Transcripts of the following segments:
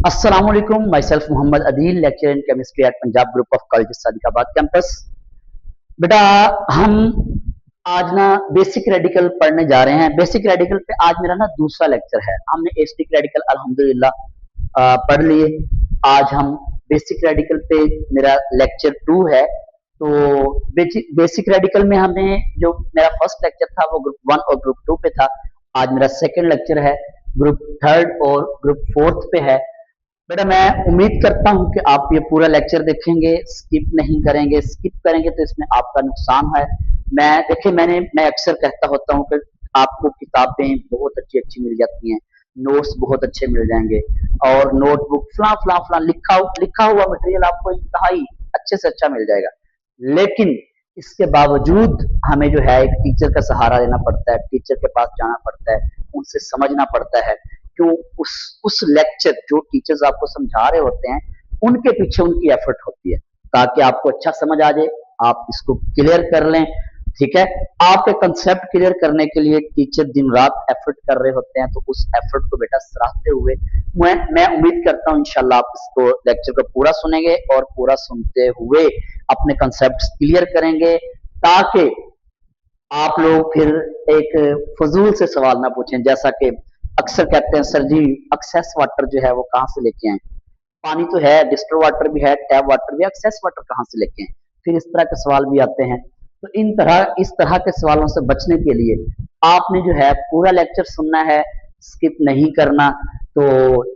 अस्सलाम वालेकुम, myself Mohammad Adeel, lecture in chemistry at Punjab group of college Sadiqabad campus. बेटा, हम आज ना बेसिक रेडिकल पढ़ने जा रहे हैं। बेसिक रेडिकल पे आज मेरा ना दूसरा लेक्चर है। हमने एसिडिक रेडिकल अल्हम्दुलिल्लाह पढ़ लिए। आज हम बेसिक रेडिकल पे मेरा लेक्चर 2 है। तो बेसिक रेडिकल में हमें जो मेरा फर्स्ट लेक्चर था वो ग्रुप 1 और ग्रुप 2 पे था। आज मेरा सेकंड लेक्चर है ग्रुप 3 और ग्रुप 4 पे है। बेटा, मैं उम्मीद करता हूं कि आप ये पूरा लेक्चर देखेंगे, स्किप नहीं करेंगे। स्किप करेंगे तो इसमें आपका नुकसान है। देखिए, मैं अक्सर कहता होता हूं कि आपको किताबें बहुत अच्छी अच्छी मिल जाती हैं, नोट्स बहुत अच्छे मिल जाएंगे और नोटबुक फला फला फला लिखा हुआ मटेरियल आपको इंतहाई अच्छे से अच्छा मिल जाएगा। लेकिन इसके बावजूद हमें जो है एक टीचर का सहारा लेना पड़ता है, टीचर के पास जाना पड़ता है, उनसे समझना पड़ता है। क्यों? उस लेक्चर जो टीचर्स आपको समझा रहे होते हैं उनके पीछे उनकी एफर्ट होती है ताकि आपको अच्छा समझ आ जाए, आप इसको क्लियर कर लें। ठीक है, आपके कंसेप्ट क्लियर करने के लिए टीचर दिन रात एफर्ट कर रहे होते हैं। तो उस एफर्ट को बेटा सराहते हुए मैं उम्मीद करता हूं इंशाल्लाह आप इसको लेक्चर को पूरा सुनेंगे और पूरा सुनते हुए अपने कंसेप्ट क्लियर करेंगे ताकि आप लोग फिर एक फजूल से सवाल ना पूछें। जैसा कि अक्सर कहते हैं, सर जी एक्सेस वाटर जो है वो कहाँ से लेके आए? पानी तो है, डिस्टल वाटर भी है, टैप वाटर भी है, एक्सेस वाटर कहाँ से लेके आए? फिर इस तरह के सवाल भी आते हैं। तो इस तरह के सवालों से बचने के लिए आपने जो है पूरा लेक्चर सुनना है, स्किप नहीं करना। तो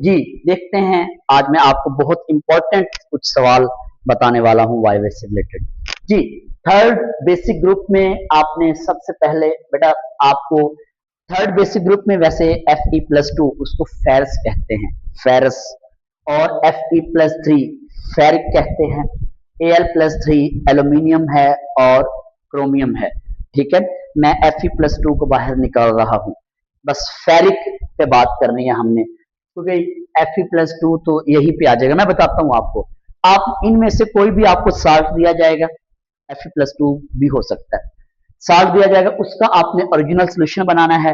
जी देखते हैं, आज मैं आपको बहुत इंपॉर्टेंट कुछ सवाल बताने वाला हूँ वायवे से रिलेटेड। जी, थर्ड बेसिक ग्रुप में आपने सबसे पहले बेटा आपको थर्ड बेसिक ग्रुप में वैसे Fe+2 उसको फेरस कहते हैं, फेरस, और Fe+3 फेरिक कहते हैं। Al+3 एल्यूमिनियम है और क्रोमियम है। ठीक है, मैं Fe+2 को बाहर निकाल रहा हूं, बस फेरिक पे बात करनी है हमने, क्योंकि Fe+2 तो यही पे आ जाएगा। मैं बताता हूं आपको, आप इनमें से कोई भी आपको साल्ट दिया जाएगा, Fe+2 भी हो सकता है, साल्ट दिया जाएगा, उसका आपने ओरिजिनल सोल्यूशन बनाना है।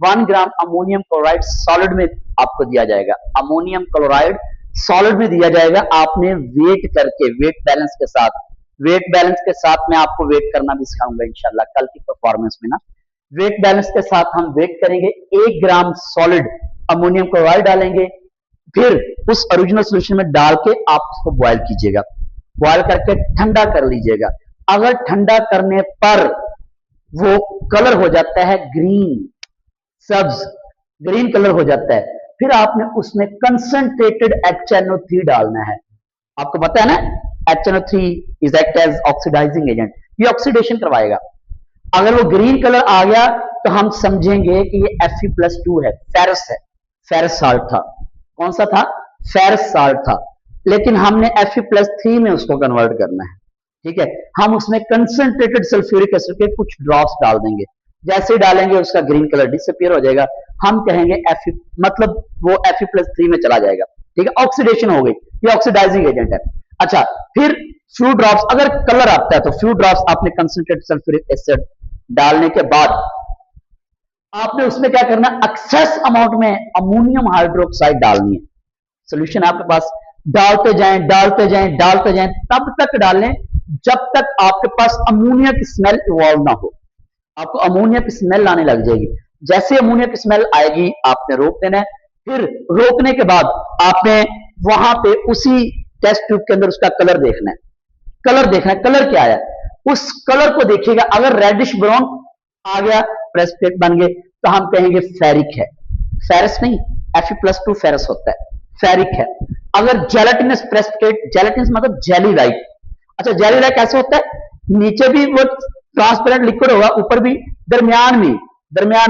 1 ग्राम अमोनियम क्लोराइड सॉलिड में आपको दिया जाएगा, अमोनियम क्लोराइड सॉलिड में दिया जाएगा। आपने वेट करके, वेट बैलेंस के साथ मैं आपको वेट करना भी सिखाऊंगा इंशाल्लाह कल की परफॉर्मेंस में ना। वेट बैलेंस के साथ हम वेट करेंगे, 1 ग्राम सॉलिड अमोनियम क्लोराइड डालेंगे, फिर उस ओरिजिनल सोल्यूशन में डाल के आप उसको बॉयल कीजिएगा, बॉयल करके ठंडा कर लीजिएगा। अगर ठंडा करने पर वो कलर हो जाता है ग्रीन, सब्ज ग्रीन कलर हो जाता है, फिर आपने उसमें कंसंट्रेटेड HNO3 डालना है। आपको पता है ना, HNO3 is act as oxidising agent, ये ऑक्सीडेशन करवाएगा। अगर वो ग्रीन कलर आ गया तो हम समझेंगे कि ये Fe+2 है, फेरस है, फेरस साल्ट था। कौन सा था? फेरस साल्ट था। लेकिन हमने Fe+3 में उसको कन्वर्ट करना है। ठीक है, हम उसमें कंसंट्रेटेड सल्फ्यूरिक एसिड के कुछ ड्रॉप्स डाल देंगे, जैसे ही डालेंगे उसका ग्रीन कलर डिसअपियर हो जाएगा, हम कहेंगे मतलब वो Fe+3 में चला जाएगा। ठीक है, ऑक्सीडेशन हो गई, ये ऑक्सीडाइजिंग एजेंट है। अच्छा, फिर फ्यू ड्रॉप्स अगर कलर आता है तो फ्यू ड्रॉप्स आपने कंसंट्रेटेड सल्फ्यूरिक एसिड डालने के बाद आपने उसमें क्या करना, एक्सेस अमाउंट में अमोनियम हाइड्रोक्साइड डालनी है। सोल्यूशन आपके पास, डालते जाएं डालते जाएं डालते जाएं, तब तक डालें जब तक आपके पास अमोनिया की स्मेल इवॉल्व ना हो। आपको अमोनिया की स्मेल आने लग जाएगी, जैसे अमोनिया की स्मेल आएगी आपने रोक देना है। फिर रोकने के बाद आपने वहां पे उसी टेस्ट ट्यूब के अंदर उसका कलर देखना है, कलर क्या आया, उस कलर को देखिएगा। अगर रेडिश ब्राउन आ गया, प्रेसिपिटेट बन गए, तो हम कहेंगे फेरिक है, फेरस नहीं, Fe+2 फेरस होता है, फेरिक है। अगर जेलेटिनस प्रेसिपिटेट, जेलेटिनस मतलब जेली लाइक, अच्छा जेली लाइक कैसे होता है, नीचे भी वो ट्रांसपेरेंट लिक्विड होगा, ऊपर भी दरमियान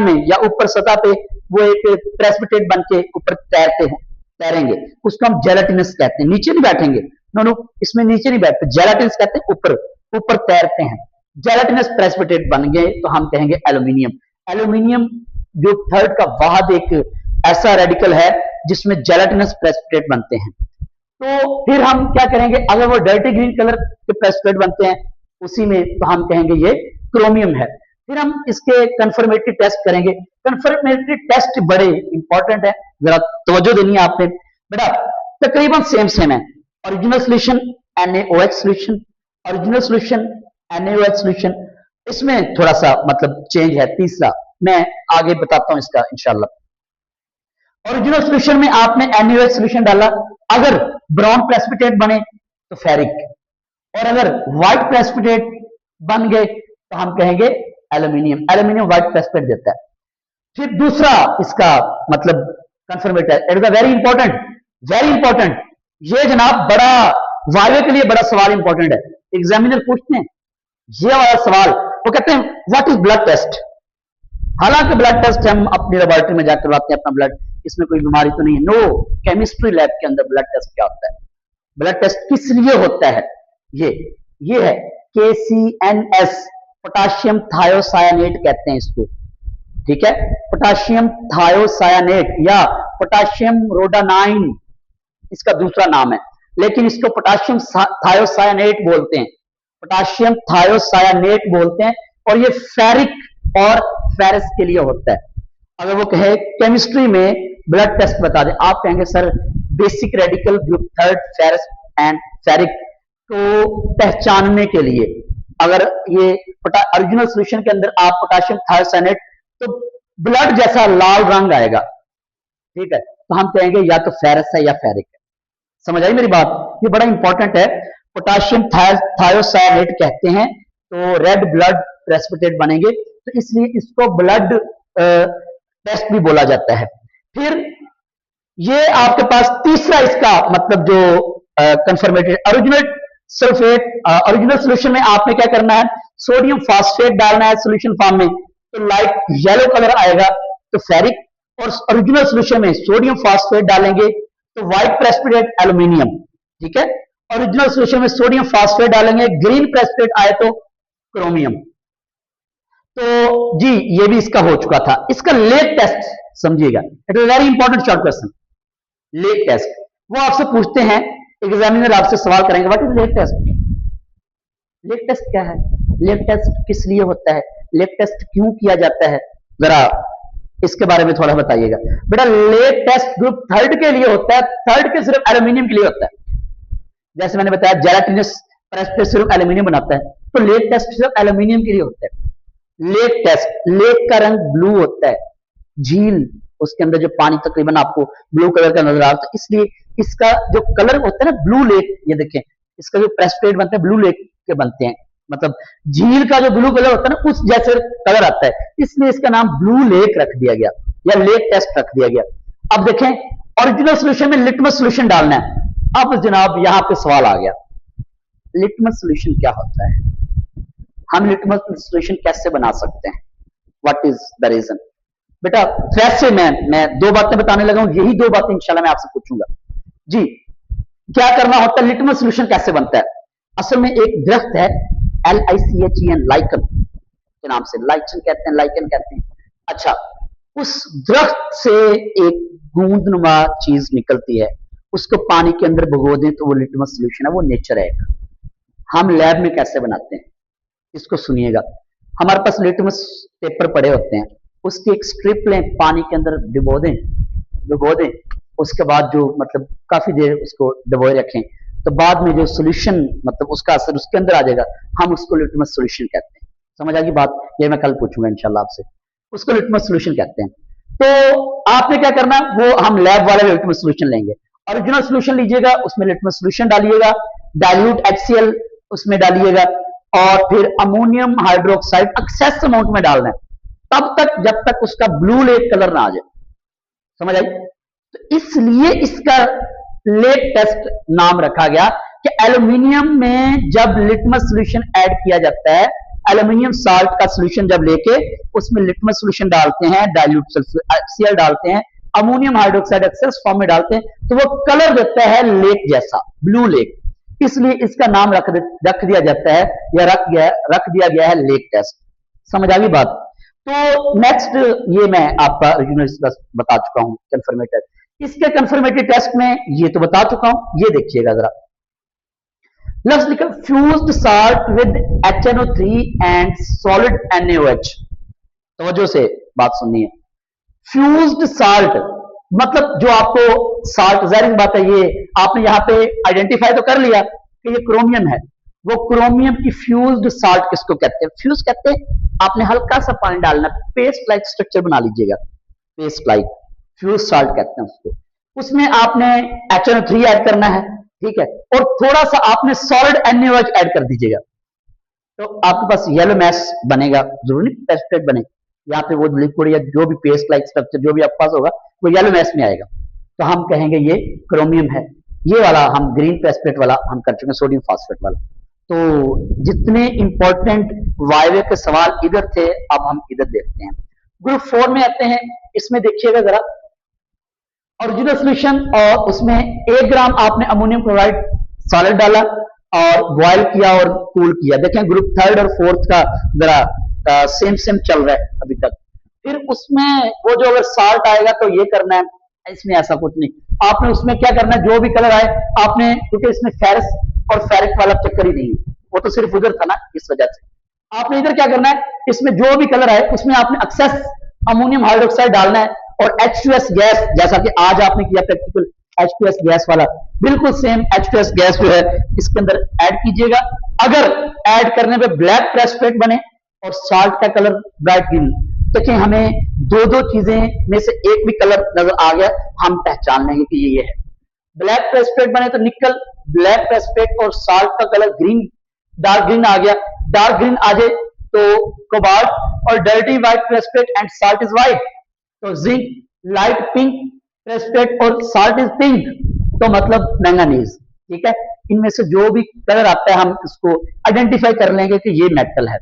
में या ऊपर सतह पे वो एक प्रेसिपिटेट बन के ऊपर तैरेंगे, उसको हम जेलेटिनस कहते हैं। नीचे नहीं बैठेंगे, नो, इसमें नीचे नहीं बैठते, जेलेटिनस कहते हैं ऊपर ऊपर तैरते हैं। जेलेटिनस प्रेसिपिटेट बन गए तो हम कहेंगे एल्यूमिनियम। एल्यूमिनियम जो थर्ड का वाहद एक ऐसा रेडिकल है जिसमें जेलेटिनस प्रेसिपिटेट बनते हैं। तो फिर हम क्या करेंगे, अगर वो डर्टी ग्रीन कलर के प्रेसिपिटेट बनते हैं उसी में, तो हम कहेंगे ये क्रोमियम है। फिर हम इसके कंफर्मेटरी टेस्ट करेंगे। कंफर्मेटरी टेस्ट बड़े इंपॉर्टेंट है, जरा तवज्जो देनी है आपने। बेटा तकरीबन सेम सेम है। Original solution NaOH solution, original solution NaOH solution, इसमें थोड़ा सा मतलब चेंज है। तीसरा मैं आगे बताता हूं इसका इंशाल्लाह। ओरिजिनल सोल्यूशन में आपने NaOH सोल्यूशन डाला, अगर ब्राउन प्रेसिपिटेट बने तो फेरिक, और अगर व्हाइट प्रेसिपिटेट बन गए तो हम कहेंगे एल्यूमिनियम। एल्यूमिनियम व्हाइट प्रेसिपिटेट देता है। फिर दूसरा इसका मतलब कंफर्मेटर, it is very important, very important. ये जनाब बड़ा वायवे के लिए बड़ा सवाल इंपॉर्टेंट है, एग्जामिनर पूछते हैं ये वाला सवाल। वो कहते हैं व्हाट इज ब्लड टेस्ट। हालांकि ब्लड टेस्ट हम अपनी लेबोरेटरी में जाकर करवाते हैं अपना ब्लड, इसमें कोई बीमारी तो नहीं है। नो, केमिस्ट्री लैब के अंदर ब्लड टेस्ट क्या होता है, ब्लड टेस्ट किस लिए होता है, ये है KCNS, पोटाशियम थायोसायानेट कहते हैं इसको, ठीक है, पोटाशियम थायोसायानेट या पोटाशियम रोडानाइन इसका दूसरा नाम है, लेकिन इसको पोटाशियम थायोसायानेट बोलते हैं, पोटाशियम थायोसायानेट बोलते हैं। और ये फेरिक और फेरस के लिए होता है। अगर वो कहे केमिस्ट्री में ब्लड टेस्ट बता दें, आप कहेंगे sir basic radical group third ferrous and ferric को पहचानने के लिए अगर ये ओरिजिनल सोल्यूशन के अंदर आप पोटाशियम थायोसायानेट, तो ब्लड जैसा लाल रंग आएगा, ठीक है, तो हम कहेंगे या तो फेरस है या फेरिक है। समझ आई मेरी बात, ये बड़ा इंपॉर्टेंट है। पोटाशियम थायोसायानेट कहते हैं तो रेड ब्लड प्रेसिपिटेट बनेंगे, तो इसलिए इसको ब्लड टेस्ट भी बोला जाता है। फिर ये आपके पास तीसरा इसका मतलब जो कंफर्मेटेड ओरिजिनल सल्फेट, ओरिजिनल सोल्यूशन में आपने क्या करना है, सोडियम फास्फेट डालना है सोल्यूशन फॉर्म में, तो लाइट येलो कलर आएगा तो फेरिक, और ओरिजिनल सोल्यूशन में सोडियम फास्फेट डालेंगे तो व्हाइट प्रेसिपिटेट एल्यूमिनियम, ठीक है। ओरिजिनल सोल्यूशन में सोडियम फास्फेट डालेंगे, ग्रीन प्रेसिपिटेट आए तो क्रोमियम। तो जी ये भी इसका हो चुका था। इसका लेक टेस्ट समझिएगा, it is very important short question. Lake test वो आपसे पूछते हैं, एग्जामिनर आपसे सवाल करेंगे what is lake test. Lake test क्या है, लेक टेस्ट किस लिए होता है, लेक टेस्ट क्यों किया जाता है, जरा इसके बारे में थोड़ा बताइएगा। बेटा लेक टेस्ट ग्रुप थर्ड के लिए होता है, थर्ड के सिर्फ एल्यूमिनियम के लिए होता है। जैसे मैंने बताया जेलाटिनस प्रेसिपिटेट सिर्फ एल्यूमिनियम बनाता है, तो लेक टेस्ट सिर्फ एल्यूमिनियम के लिए होता है। लेक टेस्ट, लेक का रंग ब्लू होता है, झील उसके अंदर जो पानी तकरीबन आपको ब्लू कलर का नजर आता है, इसलिए इसका जो कलर होता है ना ब्लू लेक, ये देखें इसका जो प्रेसिपिटेट बनते हैं ब्लू लेक के बनते हैं, मतलब झील का जो ब्लू कलर होता है ना उस जैसे कलर आता है, इसलिए इसका नाम ब्लू लेक रख दिया गया या लेक टेस्ट रख दिया गया। अब देखें ओरिजिनल सोल्यूशन में लिटमस सोल्यूशन डालना है। अब जनाब यहां पे सवाल आ गया, लिटमस सोल्यूशन क्या होता है, हम लिटमस सोल्यूशन कैसे बना सकते हैं, व्हाट इज द रीजन। बेटा वैसे मैं दो बातें बताने लगा हूं, यही दो बातें इंशाल्लाह मैं आपसे पूछूंगा। जी क्या करना होता है, लिटमस सोल्यूशन कैसे बनता है। असल में एक दरख्त है LICHEN, लाइकन के नाम से, लाइचन कहते हैं, लाइकन कहते हैं। अच्छा, उस दरख्त से एक गूंदनुमा चीज निकलती है, उसको पानी के अंदर भिगो दें तो वो लिटमस सोल्यूशन है, वो नेचर है। हम लैब में कैसे बनाते हैं इसको सुनिएगा। हमारे पास लिटमस पेपर पड़े होते हैं, उसकी एक स्ट्रिप लें, पानी के अंदर भिगो दें, उसके बाद जो मतलब काफी देर उसको डुबोए रखें, तो बाद में जो सोल्यूशन मतलब उसका असर उसके अंदर आ जाएगा, हम उसको लिटमस सोल्यूशन कहते हैं। समझ आ गई बात, ये मैं कल पूछूंगा इंशाल्लाह आपसे, उसको लिटमस सोल्यूशन कहते हैं। तो आपने क्या करना, वो हम लैब वाला लिटमस सोल्यूशन लेंगे, ओरिजिनल सोल्यूशन लीजिएगा, उसमें लिटमस सोल्यूशन डालिएगा, डाइल्यूट HCl उसमें डालिएगा, और फिर अमोनियम हाइड्रोक्साइड एक्सेस अमाउंट में डालना है, तब तक जब तक उसका ब्लू लेक कलर ना आ जाए। समझ आई, तो इसलिए इसका लेक टेस्ट नाम रखा गया कि एल्यूमिनियम में जब लिटमस सोल्यूशन ऐड किया जाता है, एल्यूमिनियम साल्ट का सोल्यूशन जब लेके उसमें लिटमस सोल्यूशन डालते हैं, डाइल्यूट HCl डालते हैं, अमोनियम हाइड्रोक्साइड एक्सेस फॉर्म में डालते हैं, तो वो कलर देता है लेक जैसा, ब्लू लेक, इसलिए इसका नाम रख दिया जाता है या रख दिया गया है लेक टेस्ट। समझ आ गई बात। तो नेक्स्ट ये मैं आपका ओरिजिनल बता चुका हूं कंफर्मेटेड, इसके कंफर्मेटेड टेस्ट में ये तो बता चुका हूं, ये देखिएगा जरा, लफ्ज लिखा fused salt with HNO3 and solid NaOH। तवज्जो से बात सुननी है, फ्यूज्ड साल्ट मतलब जो आपको साल्ट, जाहिर बात है ये आपने यहाँ पे आइडेंटिफाई तो कर लिया कि ये क्रोमियम है। वो क्रोमियम की फ्यूज्ड साल्ट किसको कहते हैं? फ्यूज कहते हैं, आपने हल्का सा पानी डालना, पेस्ट लाइक स्ट्रक्चर बना लीजिएगा, पेस्ट लाइक, फ्यूज साल्ट कहते हैं उसको। उसमें आपने HNO3 ऐड करना है, ठीक है, और थोड़ा सा आपने सॉलिड NaOH ऐड कर दीजिएगा, तो आपके पास येलो मैश बनेगा। जरूरी नहीं प्रेसिपिटेट बने, यहाँ पे वो लिक्विड या जो भी पेस्ट लाइक स्ट्रक्चर जो भी आपके पास होगा वो येलो मैश में आएगा, तो हम कहेंगे ये क्रोमियम है। ये वाला हम ग्रीन प्रेसिपिटेट वाला हम कर चुके हैं, सोडियम फास्फेट वाला। तो जितने इंपॉर्टेंट वायवे के सवाल इधर थे, अब हम इधर देखते हैं। ग्रुप 4 में आते हैं, इसमें देखिएगा जरा, ओरिजिनल सोल्यूशन, और उसमें 1 ग्राम आपने अमोनियम क्लोराइड सॉलिड डाला और बॉयल किया और कूल किया। देखें ग्रुप 3 और 4 का जरा सेम सेम चल रहा है अभी तक। फिर उसमें वो जो अगर साल्ट आएगा तो ये करना है, इसमें ऐसा कुछ नहीं, आपने उसमें क्या करना है, जो भी कलर आए आपने, क्योंकि इसमें फेरस और फेरिक वाला चक्कर ही नहीं है, वो तो सिर्फ उधर था ना, इस वजह से आपने इधर क्या करना है, इसमें जो भी कलर आए उसमें आपने एक्सेस अमोनियम हाइड्रोक्साइड डालना है, और H2S गैस, जैसा कि आज आपने किया प्रैक्टिकल H2S गैस वाला, बिल्कुल सेम H2S गैस जो है इसके अंदर ऐड कीजिएगा। अगर ऐड करने पे ब्लैक प्रेसिपिटेट बने और साल्ट का कलर ब्राइट ग्रीन, देखिए हमें दो दो चीजें में से एक भी कलर नजर आ गया, हम पहचान लेंगे कि ये है। ब्लैक प्रेसिपिटेट बने तो निकल ब्लैक प्रेसिपिटेट और साल्ट का कलर ग्रीन, डार्क ग्रीन आ गया, डार्क ग्रीन आ जाए तो कोबाल्ट, और dirty white precipitate and salt is white, तो जिंक, लाइट पिंक प्रेसिपिटेट और साल्ट इज पिंक, तो मतलब मैंगनीज, ठीक है। इनमें से जो भी कलर आता है हम इसको आइडेंटिफाई कर लेंगे कि ये मेटल है,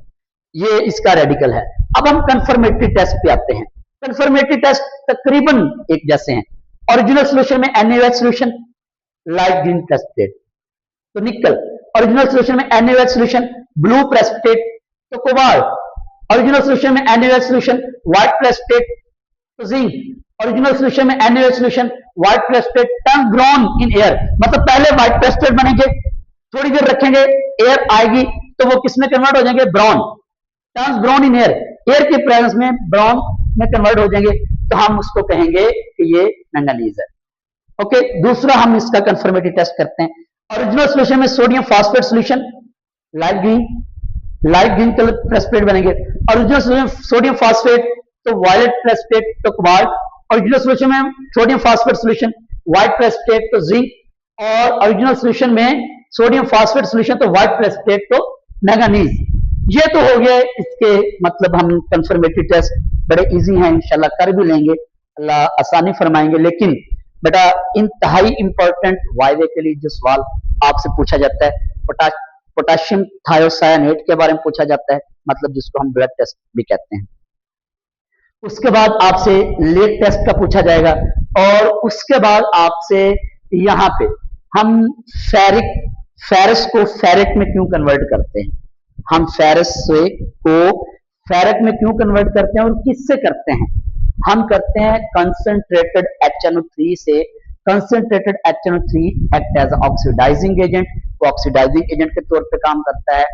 ये इसका रेडिकल है। अब हम कंफर्मेटरी टेस्ट पे आते हैं। कंफर्मेटरी टेस्ट तकरीबन एक जैसे हैं। ओरिजिनल सोल्यूशन में NaOH solution, light green precipitate तो निकल, ओरिजिनल सोल्यूशन में NaOH सोल्यूशन ब्लू प्रेसिपिटेट तो कोबाल्ट, ओरिजिनल सोल्यूशन में NaOH सोल्यूशन व्हाइट प्रेसिपिटेट तो जिंक, ओरिजिनल सोल्यूशन में NaOH solution white precipitate turn brown in air, मतलब पहले व्हाइट प्रेसिपिटेट बनेंगे, थोड़ी देर रखेंगे, एयर आएगी तो वो किसमें कन्वर्ट हो जाएंगे, brown, turn brown in air, air के प्रेजेंस में ब्राउन में कन्वर्ट हो जाएंगे, तो हम उसको कहेंगे कि ये मैंगनीज है। ओके, दूसरा हम इसका कंफर्मेटरी टेस्ट करते हैं। ओरिजिनल सोल्यूशन में sodium phosphate solution light green colour precipitate बनेंगे, ओरिजिनल सोडियम फास्फेट तो वायलेट प्रेसिपिटेट तो कोबाल्ट, ओरिजिनल सोल्यूशन में sodium phosphate solution white precipitate तो जिंक, और ओरिजिनल सोल्यूशन में सोडियम फास्फेट सोल्यूशन तो व्हाइट प्रेसिपिटेट तो मैंगनीज। ये तो हो गया इसके मतलब हम कंफर्मेटरी टेस्ट बड़े इजी हैं, इंशाल्लाह कर भी लेंगे, अल्लाह आसानी फरमाएंगे। लेकिन बेटा इंतहाई इंपॉर्टेंट वायदे के लिए जो सवाल आपसे पूछा जाता है, पोटाशियम थायोसायनेट के बारे में पूछा जाता है, मतलब जिसको हम ब्लड टेस्ट भी कहते हैं। उसके बाद आपसे लेग टेस्ट का पूछा जाएगा, और उसके बाद आपसे यहाँ पे हम फेरस को फेरेट में क्यों कन्वर्ट करते हैं, हम फेरस को फेरेट में क्यों कन्वर्ट करते हैं और किससे करते हैं। हम करते हैं कंसंट्रेटेड HNO3 से। Concentrated HNO3 act as oxidising agent, वो ऑक्सीडाइजिंग एजेंट के तौर पे काम करता है।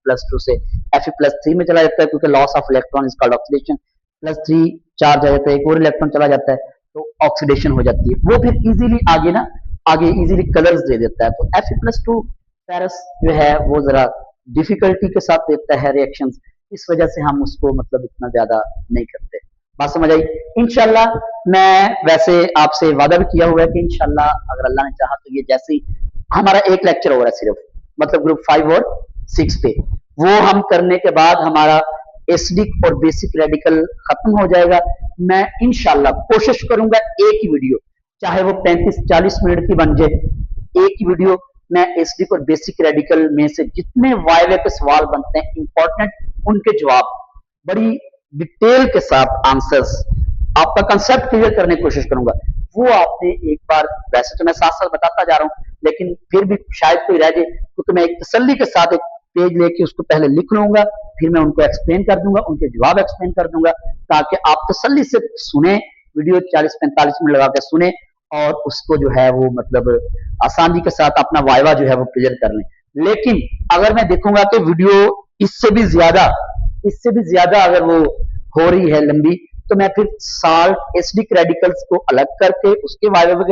Fe+2 से Fe+3 में चला जाता है, क्योंकि loss of electron is called oxidation, +3 charge आ जाता है, एक और इलेक्ट्रॉन चला जाता है तो ऑक्सीडेशन हो जाती है। वो फिर इजीली आगे इजीली कलर्स दे देता है। तो Fe+2 फेरस जो है वो जरा डिफिकल्टी के साथ देता है रिएक्शंस, इस वजह से हम उसको मतलब इतना ज्यादा नहीं करते। बात समझ आई। इंशाल्लाह मैं वैसे आपसे वादा भी किया हुआ है कि इंशाल्लाह अगर अल्लाह ने चाहा तो ये जैसे ही हमारा एक लेक्चर हो रहा है सिर्फ, मतलब ग्रुप 5 और 6 पे, वो हम करने के बाद हमारा एसिडिक और बेसिक रेडिकल खत्म हो जाएगा। मैं इंशाल्लाह कोशिश करूंगा एक ही वीडियो, चाहे वो 35-40 मिनट की बन जाए, एक ही वीडियो मैं एसिडिक और बेसिक रेडिकल में से जितने वायवे के सवाल बनते हैं इंपॉर्टेंट, उनके जवाब बड़ी डिटेल के साथ आंसर्स, आपका कंसेप्ट क्लियर करने की कोशिश करूंगा। वो आपने एक बार, वैसे तो मैं साथ साथ बताता जा रहा हूं, लेकिन फिर भी शायद कोई रह जाए, क्योंकि मैं एक तसल्ली के साथ एक पेज लेके उसको पहले लिख लूंगा, फिर मैं उनको एक्सप्लेन कर दूंगा, उनके जवाब एक्सप्लेन कर दूंगा, ताकि आप तसल्ली से सुने, वीडियो 40-45 मिनट लगा के सुने और उसको जो है वो मतलब आसानी के साथ अपना वाइवा जो है वो क्लियर कर लें। लेकिन अगर मैं देखूंगा कि वीडियो इससे भी ज्यादा अगर वो हो रही है लंबी, तो मैं फिर साल्ट एसिडिक रेडिकल्स को अलग करके उसके बारे में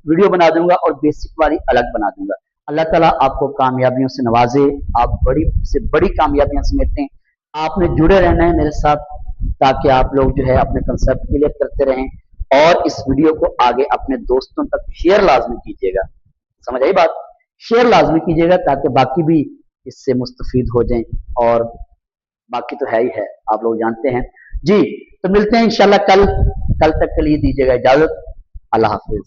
वीडियो बना दूंगा और बेसिक वाली अलग बना दूंगा। अल्लाह ताला आपको कामयाबियों से नवाजे, आप बड़ी से बड़ी कामयाबियां समेटें। आपने जुड़े रहना है मेरे साथ ताकि आप लोग जो है अपने कंसेप्ट क्लियर करते रहें और इस वीडियो को आगे अपने दोस्तों तक शेयर लाजमी कीजिएगा। समझ आई बात? शेयर लाजमी कीजिएगा ताकि बाकी भी इससे मुस्तफीद हो जाएं और बाकी तो है ही है, आप लोग जानते हैं जी। तो मिलते हैं इंशाल्लाह कल तक के लिए दीजिएगा इजाजत। अल्लाह हाफिज।